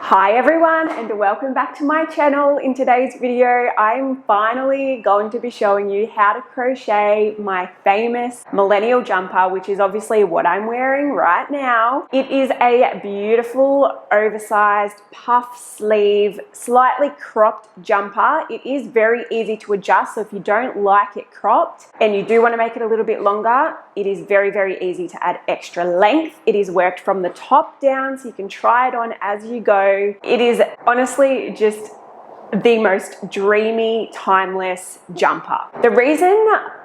Hi everyone and welcome back to my channel. In today's video I'm finally going to be showing you how to crochet my famous millennial jumper, which is obviously what I'm wearing right now. It is a beautiful oversized puff sleeve, slightly cropped jumper. It is very easy to adjust, so if you don't like it cropped and you do want to make it a little bit longer, it is very easy to add extra length. It is worked from the top down, so you can try it on as you go. It is honestly just the most dreamy, timeless jumper. The reason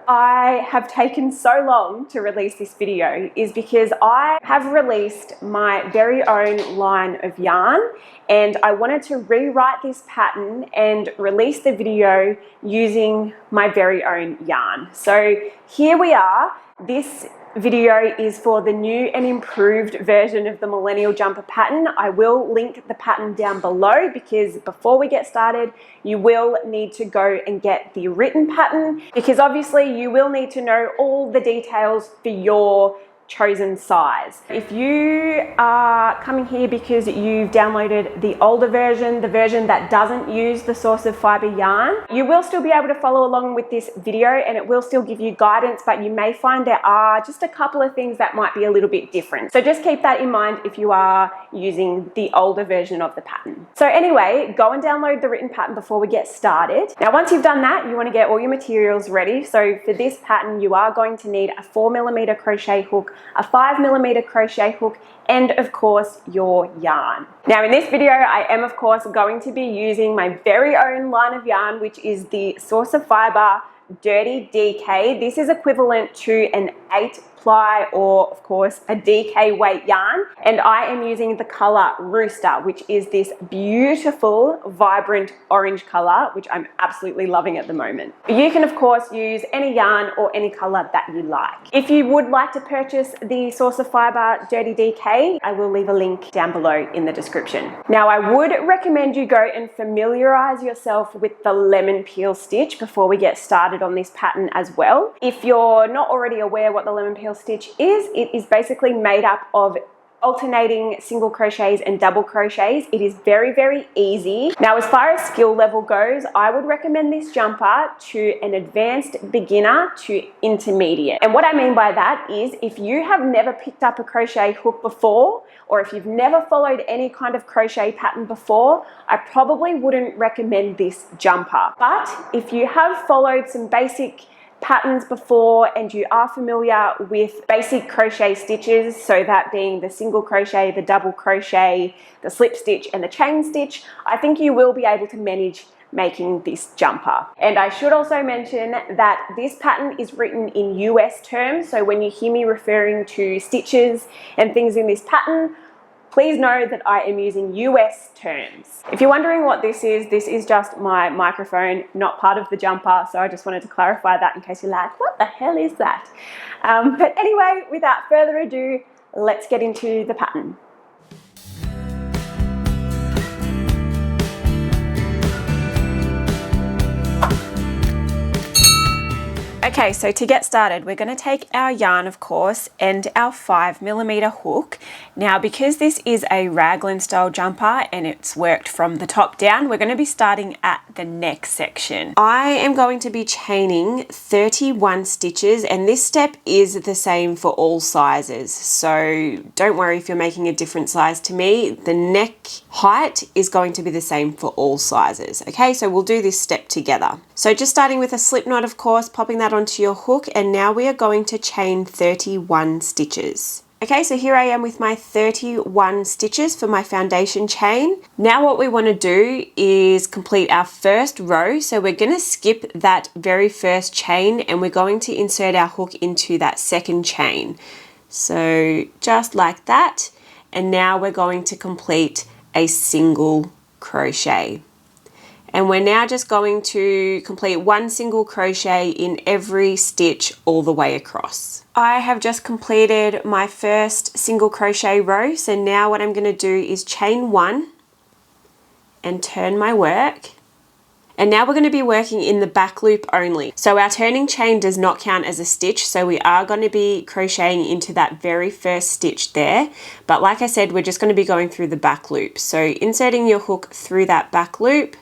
I have taken so long to release this video is because I have released my very own line of yarn and I wanted to rewrite this pattern and release the video using my very own yarn. So here we are. This video is for the new and improved version of the millennial jumper pattern. I will link the pattern down below because before we get started you will need to go and get the written pattern, because obviously you will need to know all the details for your chosen size. If you are coming here because you've downloaded the older version, the version that doesn't use the source of fiber yarn, you will still be able to follow along with this video and it will still give you guidance, but you may find there are just a couple of things that might be a little bit different. So just keep that in mind if you are using the older version of the pattern. So anyway, go and download the written pattern before we get started. Now once you've done that, you want to get all your materials ready. So for this pattern you are going to need a 4mm crochet hook, a 5mm crochet hook, and of course your yarn. Now in this video I am of course going to be using my very own line of yarn, which is the Source of Fiber Dirty DK. This is equivalent to an 8-ply or of course a DK weight yarn, and I am using the color Rooster, which is this beautiful vibrant orange color which I'm absolutely loving at the moment. You can of course use any yarn or any color that you like. If you would like to purchase the Source of Fiber Dirty DK, I will leave a link down below in the description. Now I would recommend you go and familiarize yourself with the lemon peel stitch before we get started on this pattern as well. If you're not already aware what the lemon peel stitch is, it is basically made up of alternating single crochets and double crochets. It is very easy. Now as far as skill level goes, I would recommend this jumper to an advanced beginner to intermediate. And what I mean by that is if you have never picked up a crochet hook before, or if you've never followed any kind of crochet pattern before, I probably wouldn't recommend this jumper. But if you have followed some basic patterns before and you are familiar with basic crochet stitches, so that being the single crochet, the double crochet, the slip stitch and the chain stitch, I think you will be able to manage making this jumper. And I should also mention that this pattern is written in US terms, so when you hear me referring to stitches and things in this pattern, please know that I am using US terms. If you're wondering what this is just my microphone, not part of the jumper, so I just wanted to clarify that in case you're like, what the hell is that? But anyway, without further ado, let's get into the pattern. Okay, so to get started, we're going to take our yarn, of course, and our 5mm hook. Now, because this is a raglan style jumper and it's worked from the top down, we're going to be starting at the neck section. I am going to be chaining 31 stitches, and this step is the same for all sizes. So don't worry if you're making a different size to me. The neck height is going to be the same for all sizes. Okay, so we'll do this step together. So just starting with a slip knot, of course, popping that onto your hook, and now we are going to chain 31 stitches. Okay, so here I am with my 31 stitches for my foundation chain. Now what we want to do is complete our first row. So we're going to skip that very first chain and we're going to insert our hook into that second chain. So just like that. And now we're going to complete a single crochet. And we're now just going to complete one single crochet in every stitch all the way across. I have just completed my first single crochet row, so now what I'm going to do is chain one and turn my work. And now we're going to be working in the back loop only. So our turning chain does not count as a stitch, so we are going to be crocheting into that very first stitch there. But like I said, we're just going to be going through the back loop. So inserting your hook through that back loop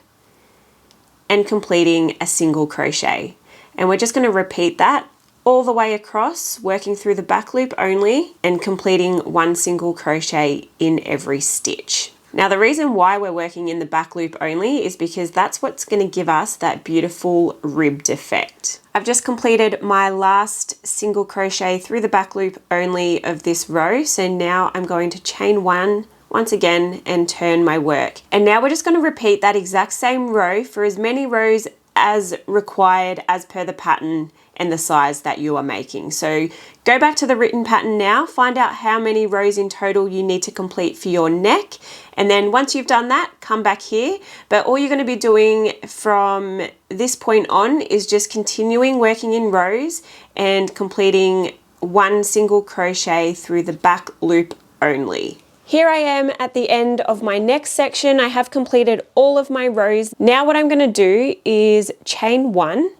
and completing a single crochet. And we're just going to repeat that all the way across, working through the back loop only and completing one single crochet in every stitch. Now the reason why we're working in the back loop only is because that's what's going to give us that beautiful ribbed effect. I've just completed my last single crochet through the back loop only of this row, so now I'm going to chain one once again and turn my work. And now we're just going to repeat that exact same row for as many rows as required as per the pattern and the size that you are making. So go back to the written pattern now, find out how many rows in total you need to complete for your neck. And then once you've done that, come back here. But all you're going to be doing from this point on is just continuing working in rows and completing one single crochet through the back loop only. Here I am at the end of my next section. I have completed all of my rows. Now what I'm going to do is chain one,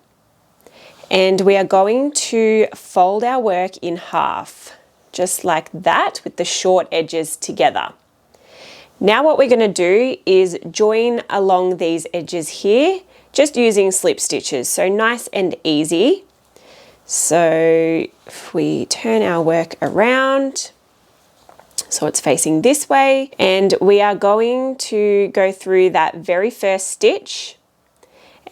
and we are going to fold our work in half, just like that, with the short edges together. Now what we're going to do is join along these edges here, just using slip stitches, so nice and easy. So if we turn our work around, so it's facing this way, and we are going to go through that very first stitch,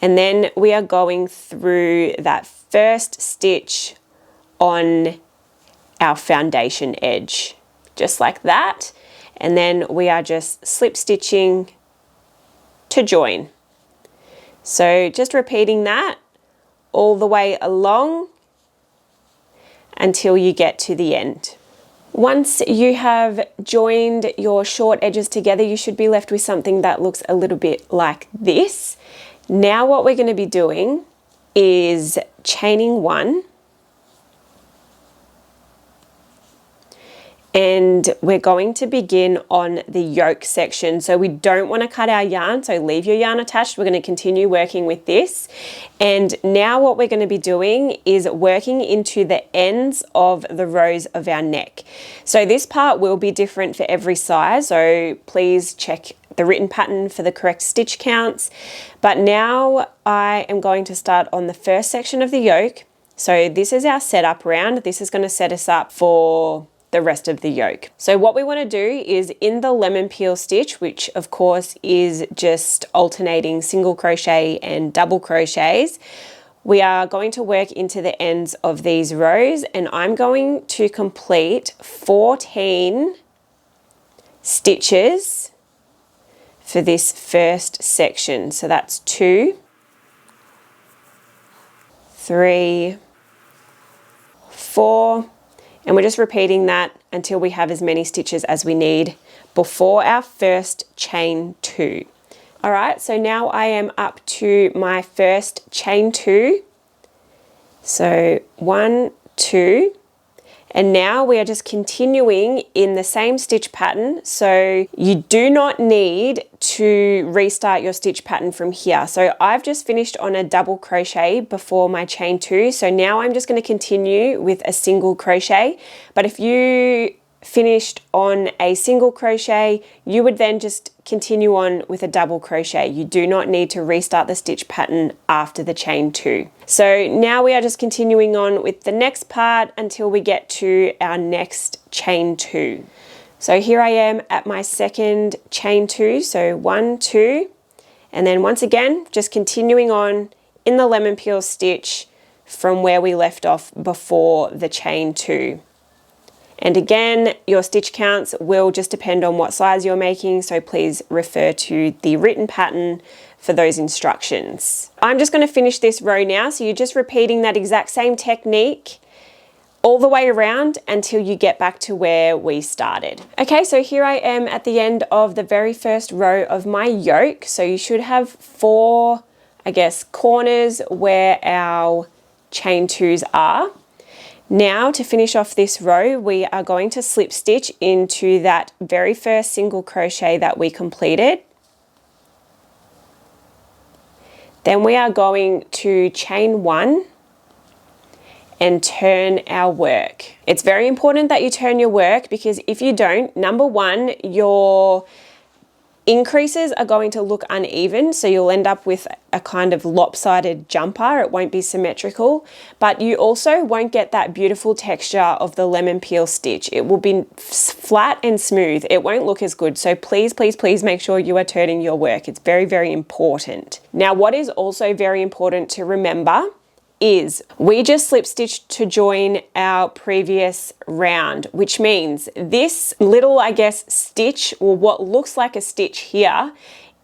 and then we are going through that first stitch on our foundation edge, just like that. And then we are just slip stitching to join. So just repeating that all the way along until you get to the end. Once you have joined your short edges together, you should be left with something that looks a little bit like this. Now what we're going to be doing is chaining one, and we're going to begin on the yoke section. So we don't want to cut our yarn, so leave your yarn attached. We're going to continue working with this. And now what we're going to be doing is working into the ends of the rows of our neck. So this part will be different for every size, so please check the written pattern for the correct stitch counts. But now I am going to start on the first section of the yoke. So this is our setup round. This is going to set us up for the rest of the yoke. So what we want to do is in the lemon peel stitch, which of course is just alternating single crochet and double crochets, we are going to work into the ends of these rows, and I'm going to complete 14 stitches for this first section. So that's 2, 3, 4, and we're just repeating that until we have as many stitches as we need before our first chain 2. All right, so now I am up to my first chain 2. So 1, 2, and now we are just continuing in the same stitch pattern. So you do not need to restart your stitch pattern from here. So I've just finished on a double crochet before my chain 2. So now I'm just going to continue with a single crochet. But if you finished on a single crochet, you would then just continue on with a double crochet. You do not need to restart the stitch pattern after the chain 2. So now we are just continuing on with the next part until we get to our next chain 2. So here I am at my second chain 2, so 1, 2, and then once again just continuing on in the lemon peel stitch from where we left off before the chain 2. And again, your stitch counts will just depend on what size you're making, so please refer to the written pattern for those instructions. I'm just going to finish this row now, so you're just repeating that exact same technique all the way around until you get back to where we started. Okay, so here I am at the end of the very first row of my yoke. So you should have 4, I guess, corners where our chain 2s are. Now to finish off this row, we are going to slip stitch into that very first single crochet that we completed. Then we are going to chain 1 and turn our work. It's very important that you turn your work, because if you don't, number one, your increases are going to look uneven, so you'll end up with a kind of lopsided jumper. It won't be symmetrical, but you also won't get that beautiful texture of the lemon peel stitch. It will be flat and smooth. It won't look as good. So please, please, please make sure you are turning your work. It's very, very important. Now, what is also very important to remember is we just slip stitched to join our previous round, which means this little, I guess, stitch, or what looks like a stitch here,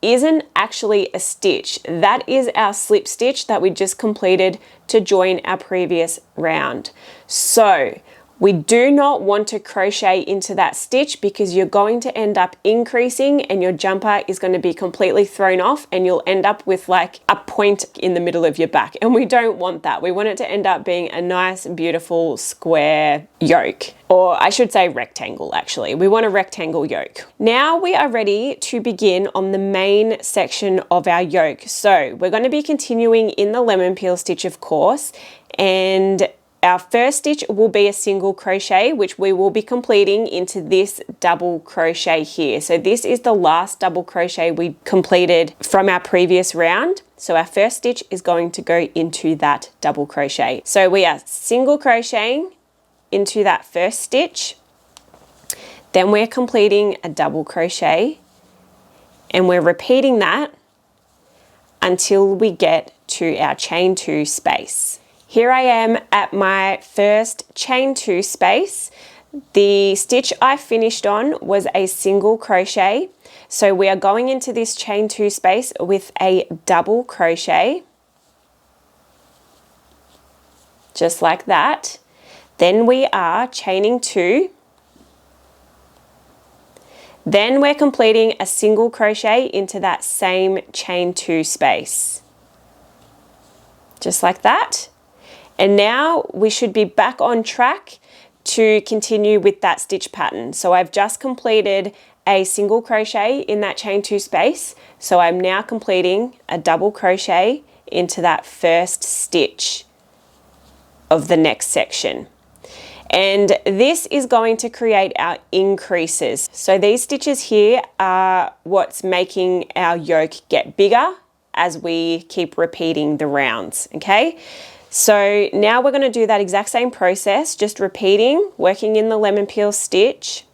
isn't actually a stitch. That is our slip stitch that we just completed to join our previous round. So we do not want to crochet into that stitch, because you're going to end up increasing and your jumper is going to be completely thrown off, and you'll end up with like a point in the middle of your back. And we don't want that. We want it to end up being a nice, beautiful square yoke, or I should say rectangle actually. We want a rectangle yoke. Now we are ready to begin on the main section of our yoke. So we're going to be continuing in the lemon peel stitch, of course, and our first stitch will be a single crochet, which we will be completing into this double crochet here. So this is the last double crochet we completed from our previous round. So our first stitch is going to go into that double crochet. So we are single crocheting into that first stitch. Then we're completing a double crochet, and we're repeating that until we get to our chain 2 space. Here I am at my first chain 2 space. The stitch I finished on was a single crochet. So we are going into this chain 2 space with a double crochet, just like that. Then we are chaining 2. Then we're completing a single crochet into that same chain 2 space, just like that. And now we should be back on track to continue with that stitch pattern. So I've just completed a single crochet in that chain 2 space. So I'm now completing a double crochet into that first stitch of the next section. And this is going to create our increases. So these stitches here are what's making our yoke get bigger as we keep repeating the rounds, okay? So now we're going to do that exact same process, just repeating, working in the lemon peel stitch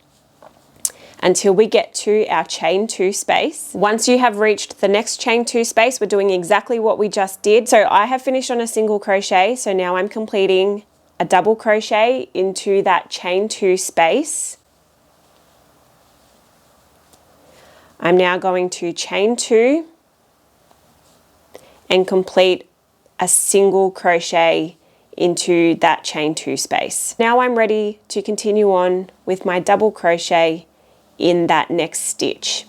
until we get to our chain 2 space. Once you have reached the next chain 2 space, we're doing exactly what we just did. So I have finished on a single crochet, so now I'm completing a double crochet into that chain 2 space. I'm now going to chain 2 and complete a single crochet into that chain 2 space. Now I'm ready to continue on with my double crochet in that next stitch.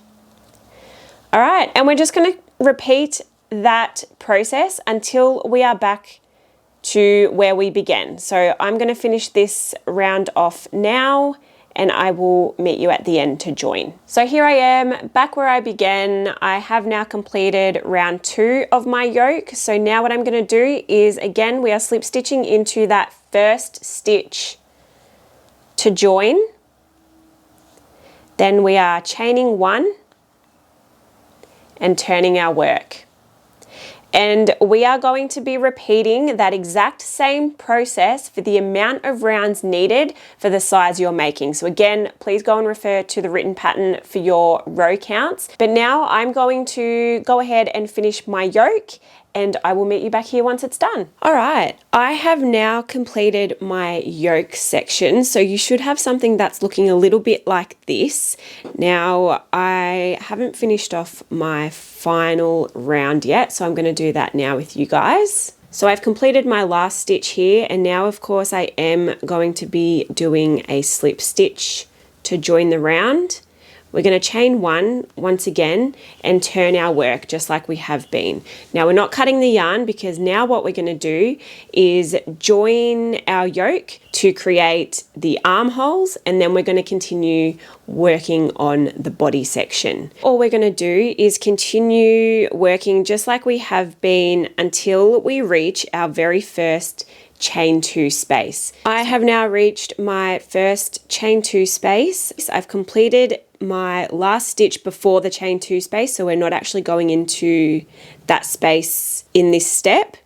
All right, and we're just going to repeat that process until we are back to where we began. So I'm going to finish this round off now, and I will meet you at the end to join. So here I am back where I began. I have now completed round 2 of my yoke. So now what I'm going to do is, again, we are slip stitching into that first stitch to join. Then we are chaining 1 and turning our work. And we are going to be repeating that exact same process for the amount of rounds needed for the size you're making. So again, please go and refer to the written pattern for your row counts. But now I'm going to go ahead and finish my yoke, and I will meet you back here once it's done. All right, I have now completed my yoke section. So you should have something that's looking a little bit like this. Now, I haven't finished off my final round yet, so I'm going to do that now with you guys. So I've completed my last stitch here, and now of course I am going to be doing a slip stitch to join the round. we're going to chain one once again and turn our work just like we have been. Now we're not cutting the yarn, because now what we're going to do is join our yoke to create the armholes, and then we're going to continue working on the body section. All we're going to do is continue working just like we have been until we reach our very first chain 2 space. I have now reached my first chain 2 space. I've completed my last stitch before the chain 2 space, so we're not actually going into that space in this step.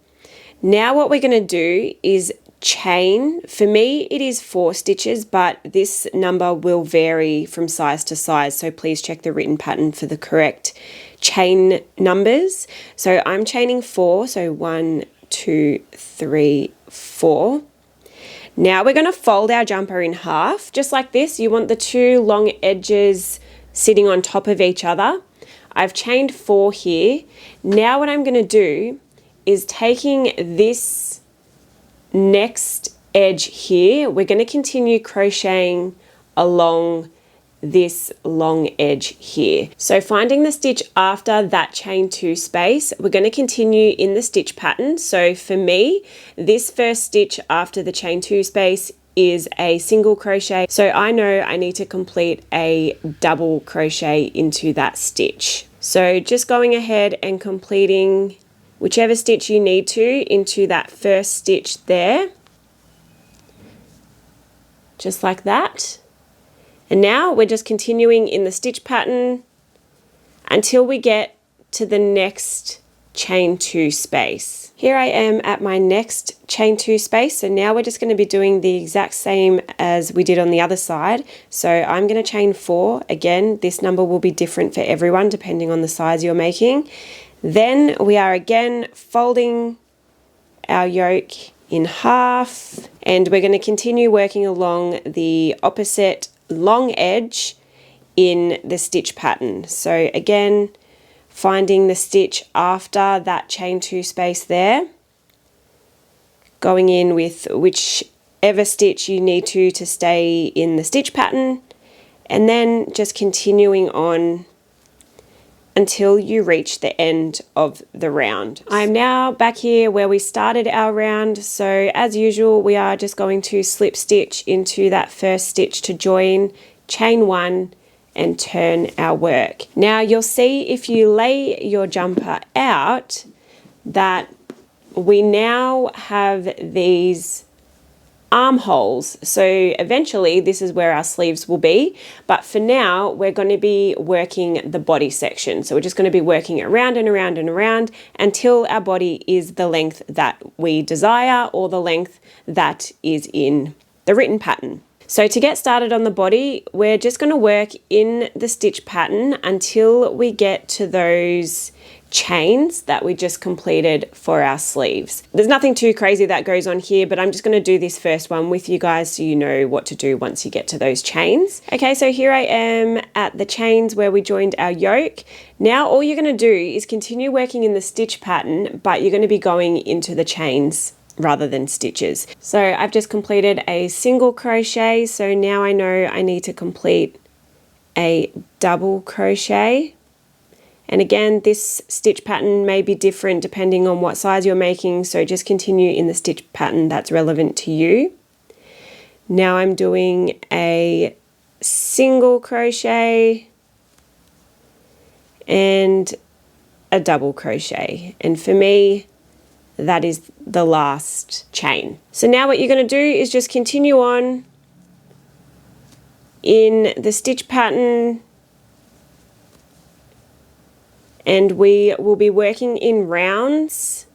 Now what we're going to do is chain. For me it is 4 stitches, but this number will vary from size to size, so please check the written pattern for the correct chain numbers. So I'm chaining 4, so 1, 2, 3, 4. Now we're going to fold our jumper in half, just like this. You want the 2 long edges sitting on top of each other. I've chained 4 here. Now what I'm going to do is taking this next edge here, we're going to continue crocheting along this long edge here. So finding the stitch after that chain 2 space, we're going to continue in the stitch pattern. So for me, this first stitch after the chain 2 space is a single crochet. So I know I need to complete a double crochet into that stitch. So just going ahead and completing whichever stitch you need to into that first stitch there. Just like that. And now we're just continuing in the stitch pattern until we get to the next chain 2 space. Here I am at my next chain 2 space, so now we're just going to be doing the exact same as we did on the other side. So I'm going to chain 4. Again, this number will be different for everyone depending on the size you're making. Then we are again folding our yoke in half, and we're going to continue working along the opposite long edge in the stitch pattern. So again, finding the stitch after that chain 2 space there, going in with whichever stitch you need to stay in the stitch pattern, and then just continuing on until you reach the end of the round. I'm now back here where we started our round. So as usual, we are just going to slip stitch into that first stitch to join, chain 1, and turn our work. Now you'll see if you lay your jumper out that we now have these armholes. So eventually this is where our sleeves will be, but for now we're going to be working the body section. So we're just going to be working around and around and around until our body is the length that we desire, or the length that is in the written pattern. So to get started on the body, we're just going to work in the stitch pattern until we get to those chains that we just completed for our sleeves. There's nothing too crazy that goes on here, but I'm just going to do this first one with you guys so you know what to do once you get to those chains. Okay, so here I am at the chains where we joined our yoke. Now all you're going to do is continue working in the stitch pattern, but you're going to be going into the chains rather than stitches. So I've just completed a single crochet, so now I know I need to complete a double crochet. And again, this stitch pattern may be different depending on what size you're making, so just continue in the stitch pattern that's relevant to you. Now I'm doing a single crochet and a double crochet, and for me that is the last chain. So now what you're going to do is just continue on in the stitch pattern, and we will be working in rounds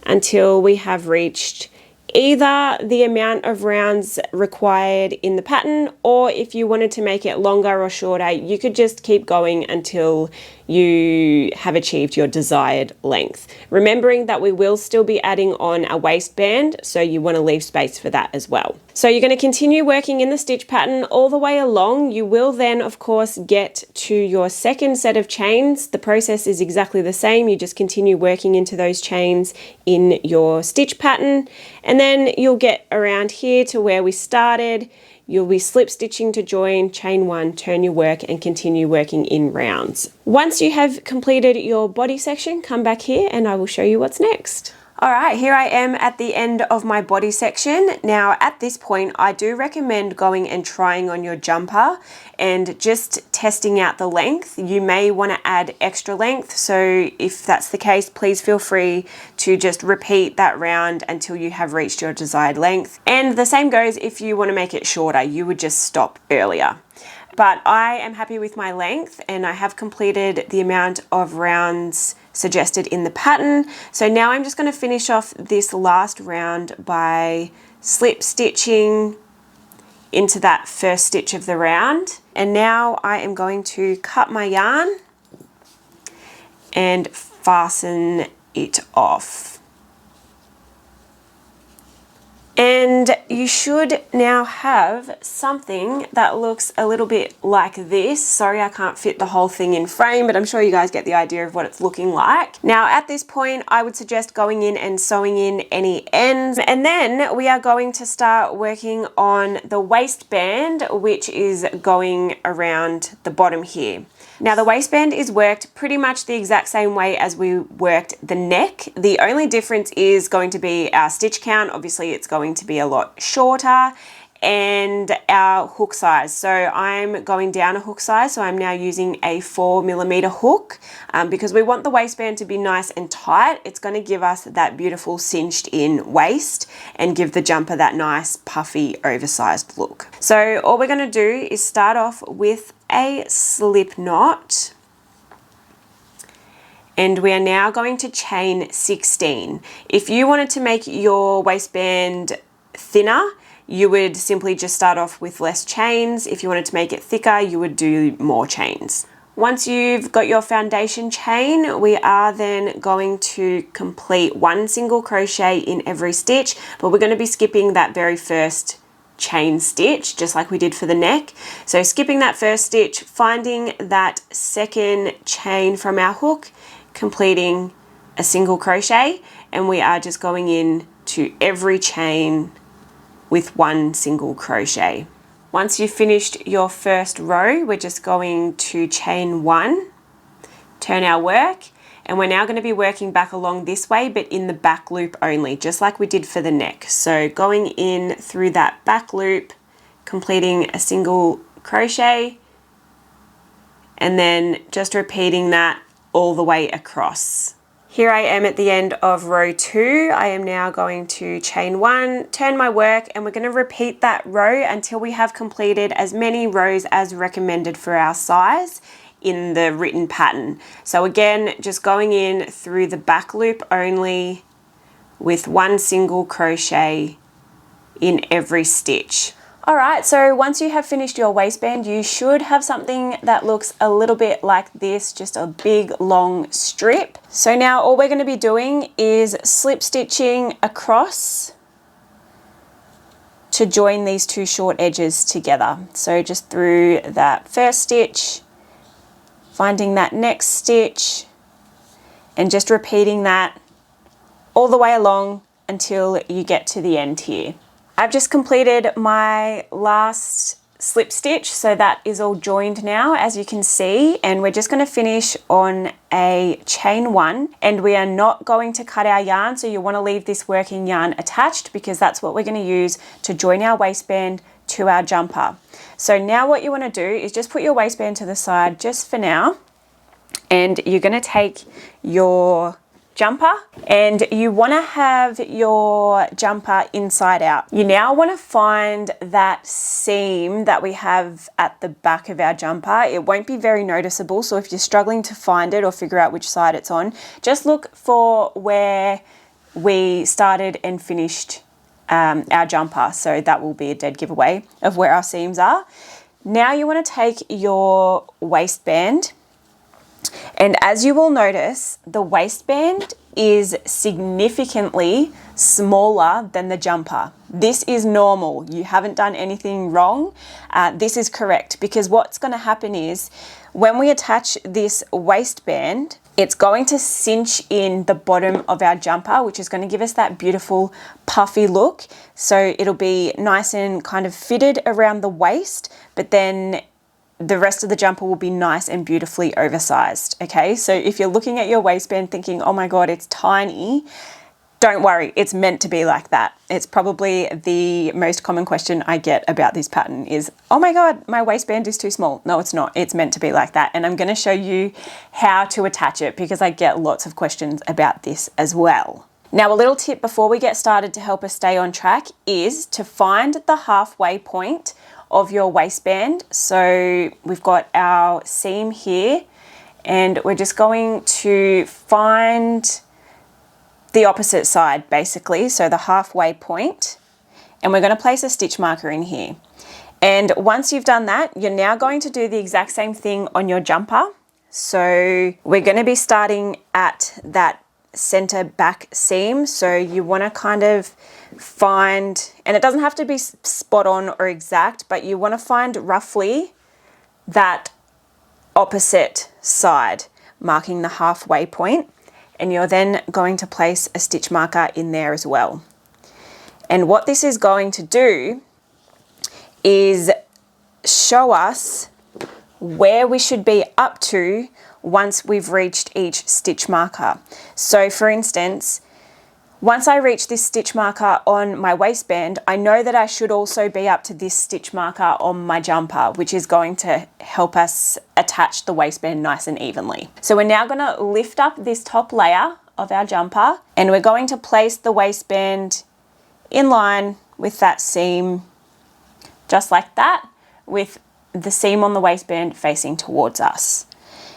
until we have reached either the amount of rounds required in the pattern, or if you wanted to make it longer or shorter, you could just keep going until you have achieved your desired length. Remembering that we will still be adding on a waistband, so you want to leave space for that as well. So you're going to continue working in the stitch pattern all the way along. You will then, of course, get to your second set of chains. The process is exactly the same. You just continue working into those chains in your stitch pattern, and then you'll get around here to where we started. You'll be slip stitching to join, chain 1, turn your work and continue working in rounds. Once you have completed your body section, come back here and I will show you what's next. All right, here I am at the end of my body section. Now at this point, I do recommend going and trying on your jumper and just testing out the length. You may want to add extra length, so if that's the case, please feel free to just repeat that round until you have reached your desired length. And the same goes if you want to make it shorter, you would just stop earlier. But I am happy with my length and I have completed the amount of rounds suggested in the pattern. So now I'm just going to finish off this last round by slip stitching into that first stitch of the round. And now I am going to cut my yarn and fasten it off. And you should now have something that looks a little bit like this. Sorry, I can't fit the whole thing in frame, but I'm sure you guys get the idea of what it's looking like. Now, at this point, I would suggest going in and sewing in any ends. And then we are going to start working on the waistband, which is going around the bottom here. Now the waistband is worked pretty much the exact same way as we worked the neck. The only difference is going to be our stitch count. Obviously it's going to be a lot shorter, and our hook size. So I'm going down a hook size, so I'm now using a 4mm hook because we want the waistband to be nice and tight. It's going to give us that beautiful cinched in waist and give the jumper that nice puffy oversized look. So all we're going to do is start off with a slip knot, and we are now going to chain 16. If you wanted to make your waistband thinner, you would simply just start off with less chains. If you wanted to make it thicker, you would do more chains. Once you've got your foundation chain, we are then going to complete 1 single crochet in every stitch, but we're going to be skipping that very first chain stitch, just like we did for the neck. So skipping that first stitch, finding that second chain from our hook, completing a single crochet, and we are just going in to every chain with 1 single crochet. Once you've finished your first row, we're just going to chain 1, turn our work, and we're now going to be working back along this way, but in the back loop only, just like we did for the neck. So going in through that back loop, completing a single crochet, and then just repeating that all the way across. Here I am at the end of row 2. I am now going to chain 1, turn my work, and we're going to repeat that row until we have completed as many rows as recommended for our size in the written pattern. So again, just going in through the back loop only with 1 single crochet in every stitch. All right, so once you have finished your waistband, you should have something that looks a little bit like this, just a big long strip. So now all we're going to be doing is slip stitching across to join these 2 short edges together. So just through that first stitch, finding that next stitch, and just repeating that all the way along until you get to the end here. I've just completed my last slip stitch, so that is all joined now, as you can see, and we're just going to finish on a chain 1, and we are not going to cut our yarn, so you want to leave this working yarn attached because that's what we're going to use to join our waistband to our jumper. So now what you want to do is just put your waistband to the side just for now, and you're going to take your jumper and you want to have your jumper inside out. You now want to find that seam that we have at the back of our jumper. It won't be very noticeable, so if you're struggling to find it or figure out which side it's on, just look for where we started and finished our jumper. So that will be a dead giveaway of where our seams are. Now you want to take your waistband, and as you will notice, the waistband is significantly smaller than the jumper. This is normal. You haven't done anything wrong. This is correct, because what's going to happen is when we attach this waistband it's going to cinch in the bottom of our jumper, which is going to give us that beautiful puffy look. So it'll be nice and kind of fitted around the waist, but then the rest of the jumper will be nice and beautifully oversized. Okay, so if you're looking at your waistband thinking, oh my God, it's tiny, don't worry, it's meant to be like that. It's probably the most common question I get about this pattern is, oh my God, my waistband is too small. No, it's not. It's meant to be like that. And I'm going to show you how to attach it because I get lots of questions about this as well. Now, a little tip before we get started to help us stay on track is to find the halfway point of your waistband. So we've got our seam here and we're just going to find the opposite side basically, so the halfway point, and we're going to place a stitch marker in here. And once you've done that, you're now going to do the exact same thing on your jumper. So we're going to be starting at that center back seam, so you want to kind of find, and it doesn't have to be spot on or exact, but you want to find roughly that opposite side, marking the halfway point. And you're then going to place a stitch marker in there as well. And what this is going to do is show us where we should be up to once we've reached each stitch marker. So for instance, once I reach this stitch marker on my waistband, I know that I should also be up to this stitch marker on my jumper, which is going to help us attach the waistband nice and evenly. So we're now going to lift up this top layer of our jumper and we're going to place the waistband in line with that seam, just like that, with the seam on the waistband facing towards us.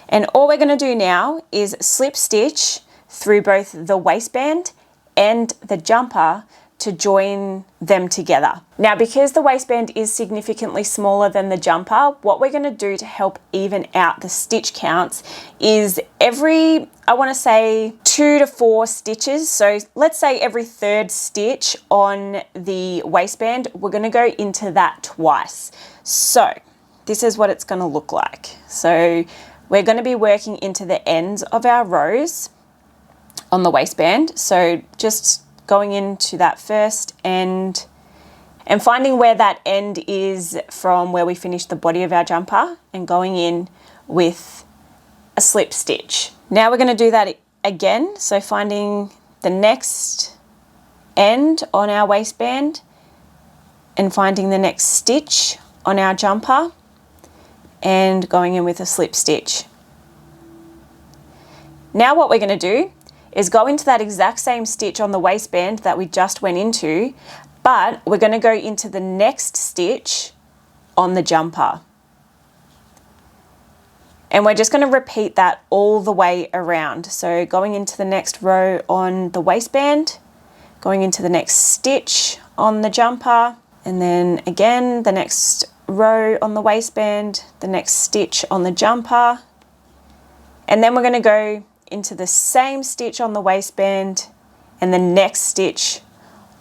And all we're going to do now is slip stitch through both the waistband and the jumper to join them together. Now, because the waistband is significantly smaller than the jumper, what we're going to do to help even out the stitch counts is every, I want to say 2 to 4 stitches. So let's say every third stitch on the waistband, we're going to go into that twice. So this is what it's going to look like. So we're going to be working into the ends of our rows on the waistband. So just going into that first end and finding where that end is from where we finish the body of our jumper and going in with a slip stitch. Now we're going to do that again. So finding the next end on our waistband and finding the next stitch on our jumper and going in with a slip stitch. Now what we're going to do is go into that exact same stitch on the waistband that we just went into, but we're going to go into the next stitch on the jumper. And we're just going to repeat that all the way around. So going into the next row on the waistband, going into the next stitch on the jumper, and then again the next row on the waistband, the next stitch on the jumper, and then we're going to go into the same stitch on the waistband and the next stitch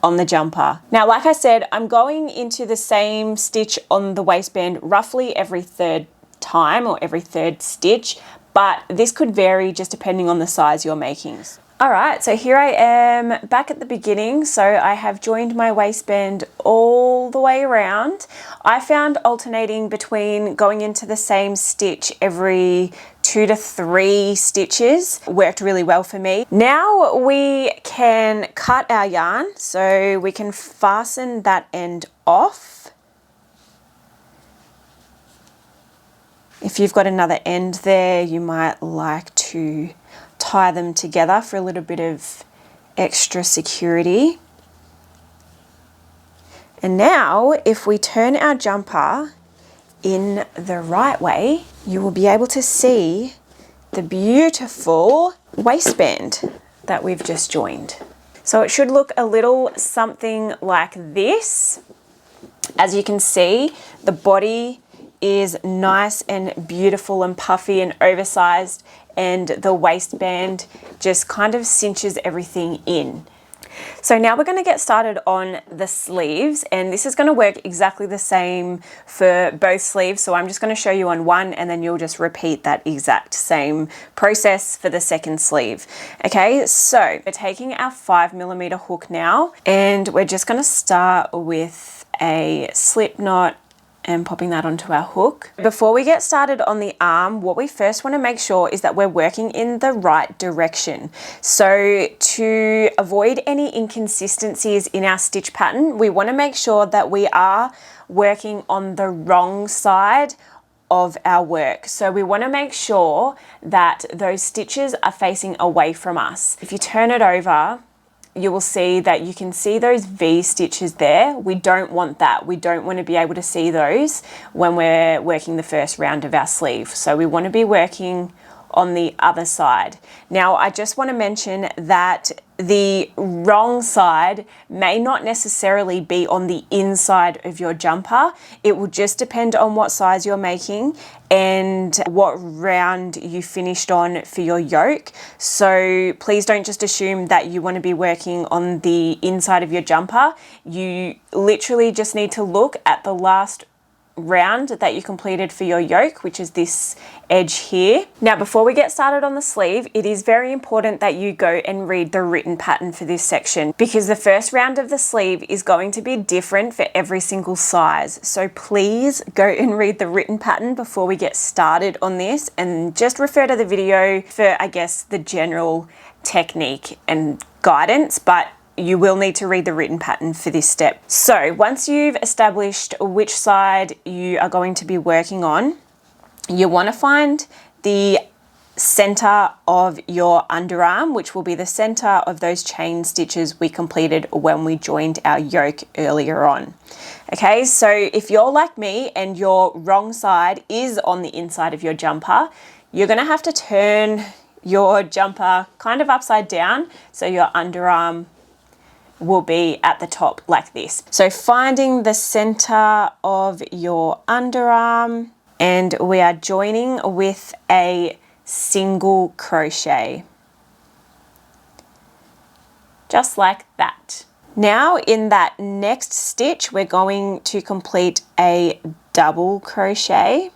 on the jumper. Now, like I said, I'm going into the same stitch on the waistband roughly every third time or every third stitch, but this could vary just depending on the size you're making. All right, so here I am back at the beginning. So I have joined my waistband all the way around. I found alternating between going into the same stitch every 2 to 3 stitches worked really well for me. Now we can cut our yarn, so we can fasten that end off. If you've got another end there, you might like to tie them together for a little bit of extra security. And now if we turn our jumper in the right way, you will be able to see the beautiful waistband that we've just joined. So it should look a little something like this. As you can see, the body is nice and beautiful and puffy and oversized, and the waistband just kind of cinches everything in. So now we're going to get started on the sleeves, and this is going to work exactly the same for both sleeves. So I'm just going to show you on one, and then you'll just repeat that exact same process for the second sleeve. Okay, so we're taking our 5mm hook now, and we're just going to start with a slip knot and popping that onto our hook. Before we get started on the arm, what we first want to make sure is that we're working in the right direction. So to avoid any inconsistencies in our stitch pattern, we want to make sure that we are working on the wrong side of our work. So we want to make sure that those stitches are facing away from us. If you turn it over, you will see that you can see those V stitches there. We don't want that. We don't want to be able to see those when we're working the first round of our sleeve. So we want to be working on the other side. Now, I just want to mention that the wrong side may not necessarily be on the inside of your jumper. It will just depend on what size you're making and what round you finished on for your yoke. So please don't just assume that you want to be working on the inside of your jumper. You literally just need to look at the last round that you completed for your yoke, which is this edge here. Now, before we get started on the sleeve, it is very important that you go and read the written pattern for this section, because the first round of the sleeve is going to be different for every single size. So please go and read the written pattern before we get started on this, and just refer to the video for, I guess, the general technique and guidance, but you will need to read the written pattern for this step. So once you've established which side you are going to be working on, you want to find the center of your underarm, which will be the center of those chain stitches we completed when we joined our yoke earlier on. Okay, so if you're like me and your wrong side is on the inside of your jumper, you're going to have to turn your jumper kind of upside down so your underarm will be at the top like this. So finding the center of your underarm, and we are joining with a single crochet. Just like that. Now in that next stitch, we're going to complete a double crochet.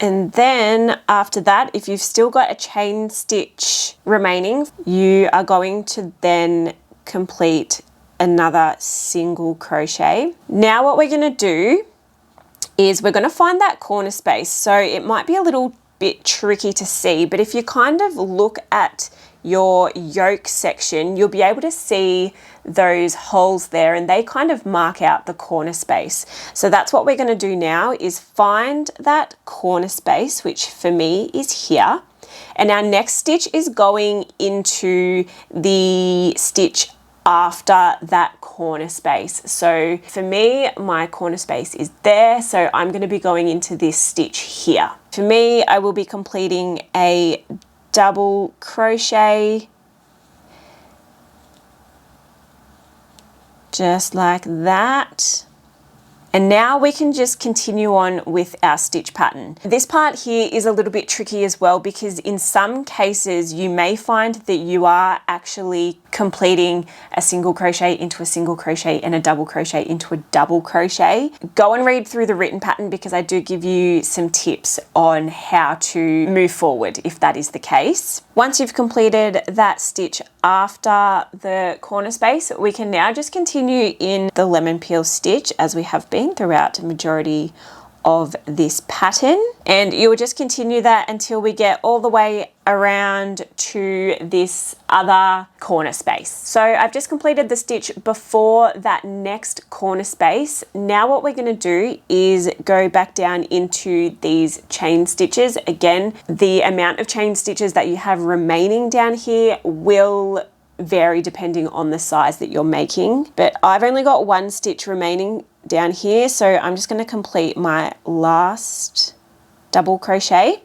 And then after that, if you've still got a chain stitch remaining, you are going to then complete another single crochet. Now what we're going to do is we're going to find that corner space. So it might be a little bit tricky to see, but if you kind of look at your yoke section, you'll be able to see those holes there, and they kind of mark out the corner space. So that's what we're going to do now, is find that corner space, which for me is here. And our next stitch is going into the stitch after that corner space. So for me, my corner space is there. So I'm going to be going into this stitch here. For me, I will be completing a double crochet, just like that. And now we can just continue on with our stitch pattern. This part here is a little bit tricky as well, because in some cases you may find that you are actually completing a single crochet into a single crochet and a double crochet into a double crochet. Go and read through the written pattern, because I do give you some tips on how to move forward if that is the case. Once you've completed that stitch after the corner space, we can now just continue in the lemon peel stitch as we have been throughout the majority of this pattern, and you will just continue that until we get all the way around to this other corner space. So I've just completed the stitch before that next corner space. Now what we're going to do is go back down into these chain stitches. Again, the amount of chain stitches that you have remaining down here will vary depending on the size that you're making, but I've only got one stitch remaining down here, so I'm just going to complete my last double crochet.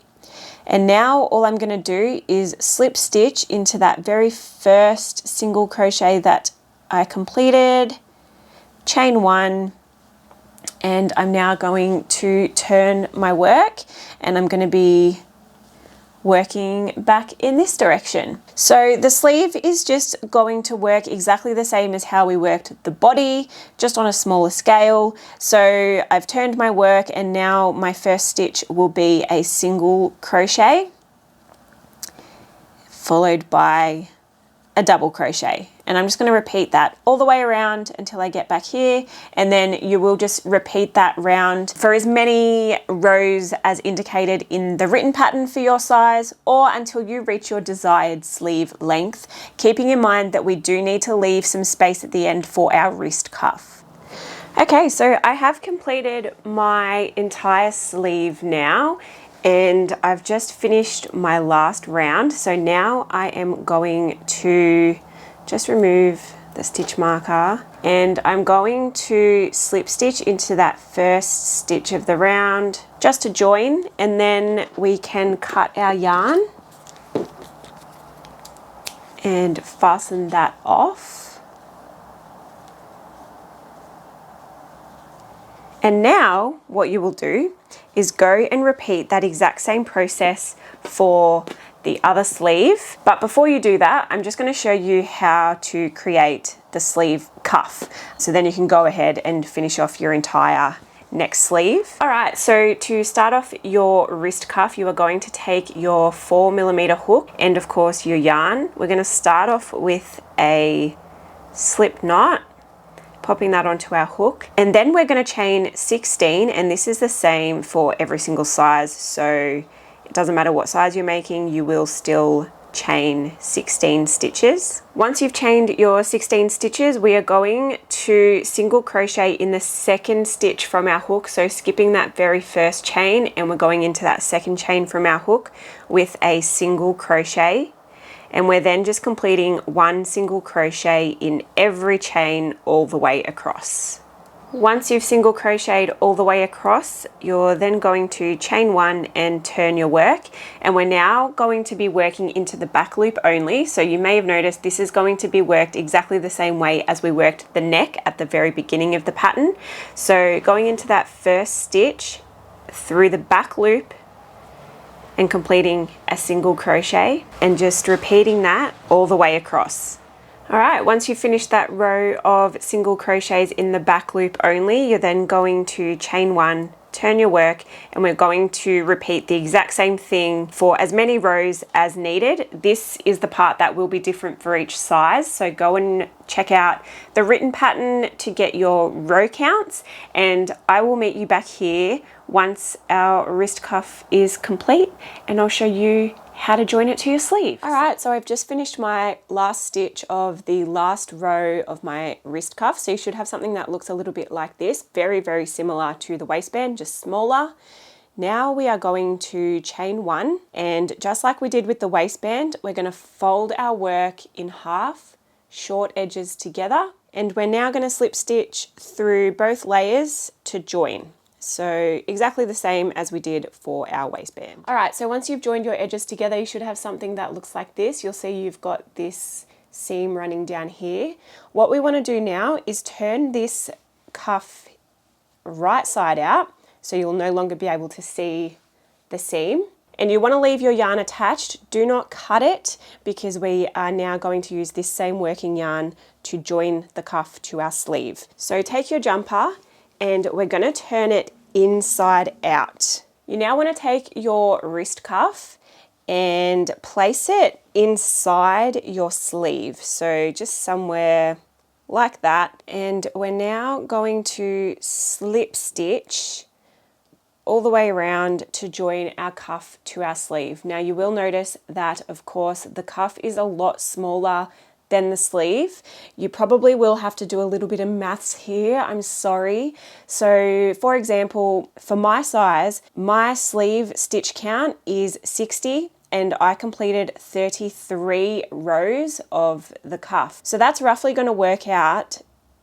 And now all I'm going to do is slip stitch into that very first single crochet that I completed, chain one, and I'm now going to turn my work, and I'm going to be working back in this direction. So the sleeve is just going to work exactly the same as how we worked the body, just on a smaller scale. So I've turned my work, and now my first stitch will be a single crochet followed by a double crochet, and I'm just going to repeat that all the way around until I get back here, and then you will just repeat that round for as many rows as indicated in the written pattern for your size, or until you reach your desired sleeve length, keeping in mind that we do need to leave some space at the end for our wrist cuff. Okay, so I have completed my entire sleeve now, and I've just finished my last round. So now I am going to just remove the stitch marker, and I'm going to slip stitch into that first stitch of the round just to join, and then we can cut our yarn and fasten that off. And now what you will do is go and repeat that exact same process for the other sleeve. But before you do that, I'm just going to show you how to create the sleeve cuff. So then you can go ahead and finish off your entire next sleeve. All right, so to start off your wrist cuff, you are going to take your 4mm hook and of course your yarn. We're going to start off with a slip knot, popping that onto our hook, and then we're going to chain 16, and this is the same for every single size, so it doesn't matter what size you're making, you will still chain 16 stitches. Once you've chained your 16 stitches, we are going to single crochet in the second stitch from our hook, so skipping that very first chain, and we're going into that second chain from our hook with a single crochet. And we're then just completing one single crochet in every chain all the way across. Once you've single crocheted all the way across, you're then going to chain one and turn your work. And we're now going to be working into the back loop only. So you may have noticed this is going to be worked exactly the same way as we worked the neck at the very beginning of the pattern. So going into that first stitch through the back loop, and completing a single crochet, and just repeating that all the way across. All right, once you finish that row of single crochets in the back loop only, you're then going to chain one, turn your work, and we're going to repeat the exact same thing for as many rows as needed. This is the part that will be different for each size, so go and check out the written pattern to get your row counts, and I will meet you back here once our wrist cuff is complete, and I'll show you how to join it to your sleeve. All right, so I've just finished my last stitch of the last row of my wrist cuff. So you should have something that looks a little bit like this, very, very similar to the waistband, just smaller. Now we are going to chain one, and just like we did with the waistband, we're going to fold our work in half, short edges together, and we're now going to slip stitch through both layers to join. So exactly the same as we did for our waistband. All right, so once you've joined your edges together, you should have something that looks like this. You'll see you've got this seam running down here. What we want to do now is turn this cuff right side out, so you'll no longer be able to see the seam. And you want to leave your yarn attached. Do not cut it, because we are now going to use this same working yarn to join the cuff to our sleeve. So take your jumper, and we're going to turn it inside out. You now want to take your wrist cuff and place it inside your sleeve. So just somewhere like that. And we're now going to slip stitch all the way around to join our cuff to our sleeve. Now you will notice that, of course, the cuff is a lot smaller than the sleeve. You probably will have to do a little bit of maths here, I'm sorry. So for example, for my size, my sleeve stitch count is 60, and I completed 33 rows of the cuff. So that's roughly going to work out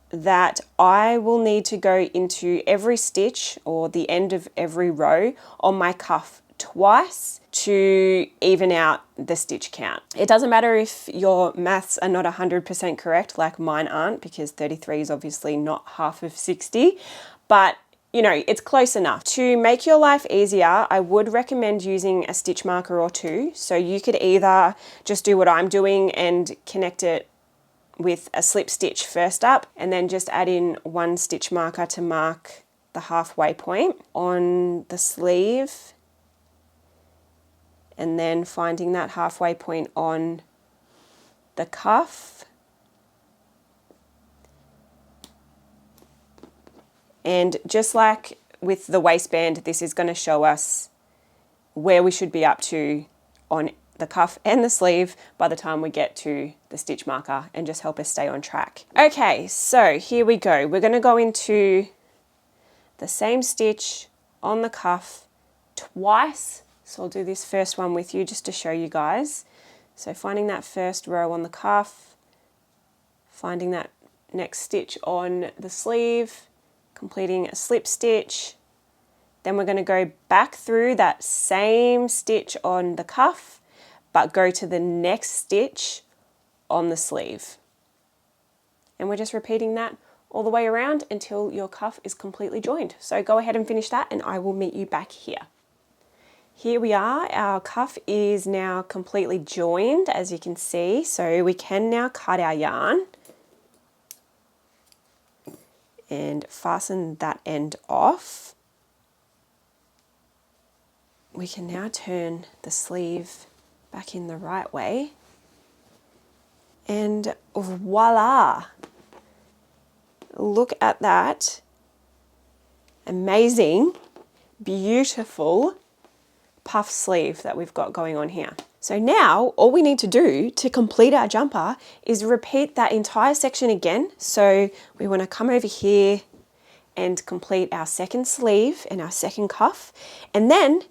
that I will need to go into every stitch or the end of every row on my cuff twice to even out the stitch count. It doesn't matter if your maths are not 100% correct, like mine aren't, because 33 is obviously not half of 60, but you know, it's close enough. To make your life easier, I would recommend using a stitch marker or two. So you could either just do what I'm doing and connect it with a slip stitch first up, and then just add in one stitch marker to mark the halfway point on the sleeve, and then finding that halfway point on the cuff. And just like with the waistband, this is going to show us where we should be up to on the cuff and the sleeve by the time we get to the stitch marker, and just help us stay on track. Okay, so here we go. We're going to go into the same stitch on the cuff twice. So I'll do this first one with you just to show you guys. So finding that first row on the cuff, finding that next stitch on the sleeve, completing a slip stitch. Then we're going to go back through that same stitch on the cuff, but go to the next stitch on the sleeve. And we're just repeating that all the way around until your cuff is completely joined. So go ahead and finish that, and I will meet you back here. Here we are, our cuff is now completely joined, as you can see. So we can now cut our yarn and fasten that end off. We can now turn the sleeve back in the right way, and voila! Look at that amazing, beautiful puff sleeve that we've got going on here. So now all we need to do to complete our jumper is repeat that entire section again. So we want to come over here and complete our second sleeve and our second cuff, and then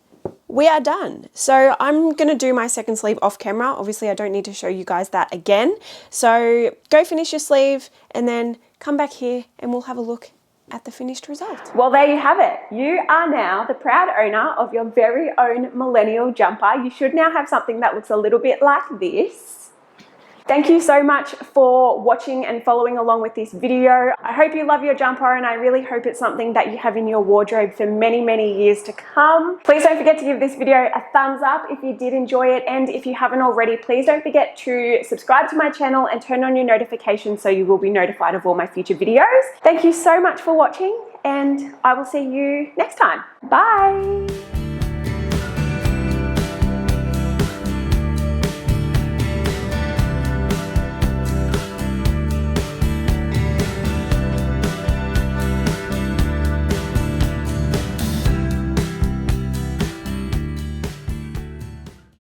we are done. So I'm going to do my second sleeve off camera. Obviously I don't need to show you guys that again. So go finish your sleeve and then come back here and we'll have a look at the finished result. Well, there you have it. You are now the proud owner of your very own millennial jumper. You should now have something that looks a little bit like this. Thank you so much for watching and following along with this video. I hope you love your jumper, and I really hope it's something that you have in your wardrobe for many, many years to come. Please don't forget to give this video a thumbs up if you did enjoy it, and if you haven't already, please don't forget to subscribe to my channel and turn on your notifications so you will be notified of all my future videos. Thank you so much for watching, and I will see you next time. Bye!